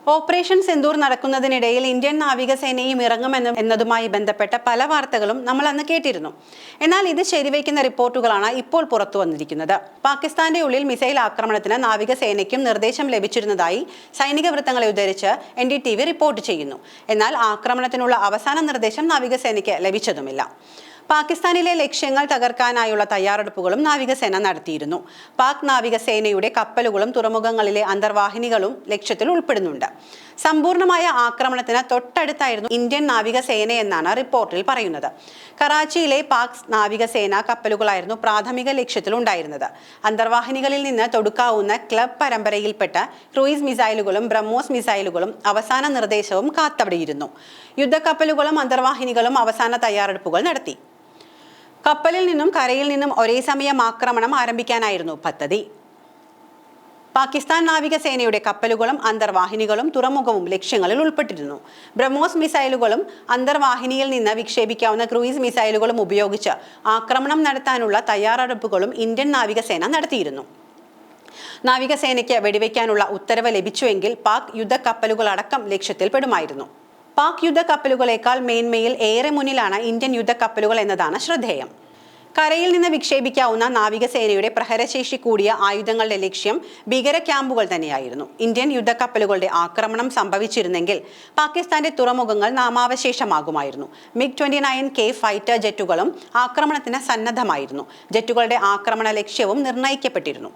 Operation Sindoor നടക്കുന്നതിനിടയിൽ Indian നാവികസേനയും ഇറങ്ങുമെന്നതുമായി ബന്ധപ്പെട്ട പല വാർത്തകളും നമ്മൾ അന്ന് കേട്ടിരുന്നു. എന്നാൽ ഇത് ശരിവയ്ക്കുന്ന റിപ്പോർട്ടുകളാണ് ഇപ്പോൾ പുറത്തു വന്നിരിക്കുന്നത്. പാകിസ്ഥാന്റെ ഉള്ളിൽ മിസൈൽ ആക്രമണത്തിന് നാവികസേനയ്ക്കും നിർദ്ദേശം ലഭിച്ചിരുന്നതായി സൈനിക വൃത്തങ്ങളെ ഉദ്ധരിച്ച് NDTV റിപ്പോർട്ട് ചെയ്യുന്നു. എന്നാൽ ആക്രമണത്തിനുള്ള അവസാന നിർദ്ദേശം നാവികസേനയ്ക്ക് ലഭിച്ചതുമില്ല. പാകിസ്ഥാനിലെ ലക്ഷ്യങ്ങൾ തകർക്കാനായുള്ള തയ്യാറെടുപ്പുകളും നാവികസേന നടത്തിയിരുന്നു. പാക് നാവികസേനയുടെ കപ്പലുകളും തുറമുഖങ്ങളിലെ അന്തർവാഹിനികളും ലക്ഷ്യത്തിൽ ഉൾപ്പെടുന്നുണ്ട്. സമ്പൂർണമായ ആക്രമണത്തിന് തൊട്ടടുത്തായിരുന്നു ഇന്ത്യൻ നാവികസേനയെന്നാണ് റിപ്പോർട്ടിൽ പറയുന്നത്. കറാച്ചിയിലെ പാക് നാവികസേന കപ്പലുകളായിരുന്നു പ്രാഥമിക ലക്ഷ്യത്തിലുണ്ടായിരുന്നത്. അന്തർവാഹിനികളിൽ നിന്ന് തൊടുക്കാവുന്ന ക്ലബ് പരമ്പരയിൽപ്പെട്ട ക്രൂയിസ് മിസൈലുകളും ബ്രഹ്മോസ് മിസൈലുകളും അവസാന നിർദ്ദേശവും കാത്തവിടെയിരുന്നു. യുദ്ധക്കപ്പലുകളും അന്തർവാഹിനികളും അവസാന തയ്യാറെടുപ്പുകൾ നടത്തി. കപ്പലിൽ നിന്നും കരയിൽ നിന്നും ഒരേ സമയം ആക്രമണം ആരംഭിക്കാനായിരുന്നു പദ്ധതി. പാകിസ്ഥാൻ നാവികസേനയുടെ കപ്പലുകളും അന്തർവാഹിനികളും തുറമുഖവും ലക്ഷ്യങ്ങളിൽ ഉൾപ്പെട്ടിരുന്നു. ബ്രഹ്മോസ് മിസൈലുകളും അന്തർവാഹിനിയിൽ നിന്ന് വിക്ഷേപിക്കാവുന്ന ക്രൂയിസ് മിസൈലുകളും ഉപയോഗിച്ച് ആക്രമണം നടത്താനുള്ള തയ്യാറെടുപ്പുകളും ഇന്ത്യൻ നാവികസേന നടത്തിയിരുന്നു. നാവികസേനയ്ക്ക് വെടിവെക്കാനുള്ള ഉത്തരവ് ലഭിച്ചുവെങ്കിൽ പാക് യുദ്ധക്കപ്പലുകളടക്കം ലക്ഷ്യത്തിൽ പെടുമായിരുന്നു. പാക് യുദ്ധക്കപ്പലുകളേക്കാൾ മേന്മയിൽ ഏറെ മുന്നിലാണ് ഇന്ത്യൻ യുദ്ധക്കപ്പലുകൾ എന്നതാണ് ശ്രദ്ധേയം. കരയിൽ നിന്ന് വിക്ഷേപിക്കാവുന്ന നാവികസേനയുടെ പ്രഹരശേഷി കൂടിയ ആയുധങ്ങളുടെ ലക്ഷ്യം ഭീകര ക്യാമ്പുകൾ തന്നെയായിരുന്നു. ഇന്ത്യൻ യുദ്ധക്കപ്പലുകളുടെ ആക്രമണം സംഭവിച്ചിരുന്നെങ്കിൽ പാകിസ്ഥാന്റെ തുറമുഖങ്ങൾ നാമാവശേഷമാകുമായിരുന്നു. MiG-29K ഫൈറ്റർ ജെറ്റുകളും ആക്രമണത്തിന് സന്നദ്ധമായിരുന്നു. ജെറ്റുകളുടെ ആക്രമണ ലക്ഷ്യവും നിർണ്ണയിക്കപ്പെട്ടിരുന്നു.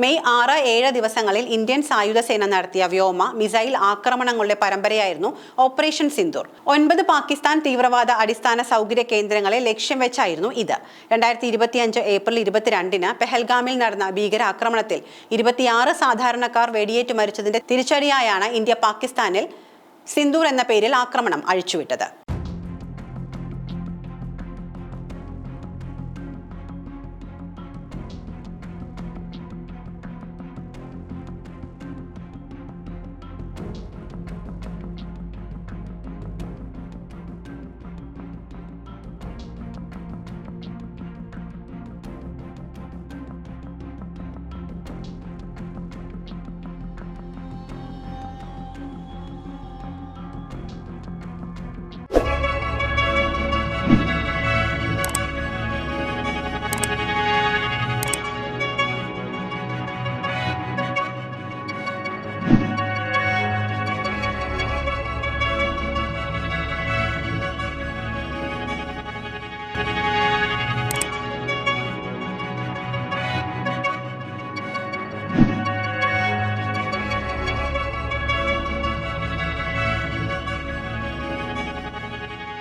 മെയ് 6-7 ദിവസങ്ങളിൽ ഇന്ത്യൻ സായുധ സേന നടത്തിയ വ്യോമ മിസൈൽ ആക്രമണങ്ങളുടെ പരമ്പരയായിരുന്നു ഓപ്പറേഷൻ സിന്ദൂർ. 9 പാകിസ്ഥാൻ തീവ്രവാദ അടിസ്ഥാന സൗകര്യ കേന്ദ്രങ്ങളെ ലക്ഷ്യം വെച്ചായിരുന്നു ഇത്. 2025 ഏപ്രിൽ 22-ന് പെഹൽഗാമിൽ നടന്ന ഭീകരാക്രമണത്തിൽ 26 സാധാരണക്കാർ വെടിയേറ്റ് മരിച്ചതിന്റെ തിരിച്ചടിയായാണ് ഇന്ത്യ പാകിസ്ഥാനിൽ സിന്ദൂർ എന്ന പേരിൽ ആക്രമണം അഴിച്ചുവിട്ടത്.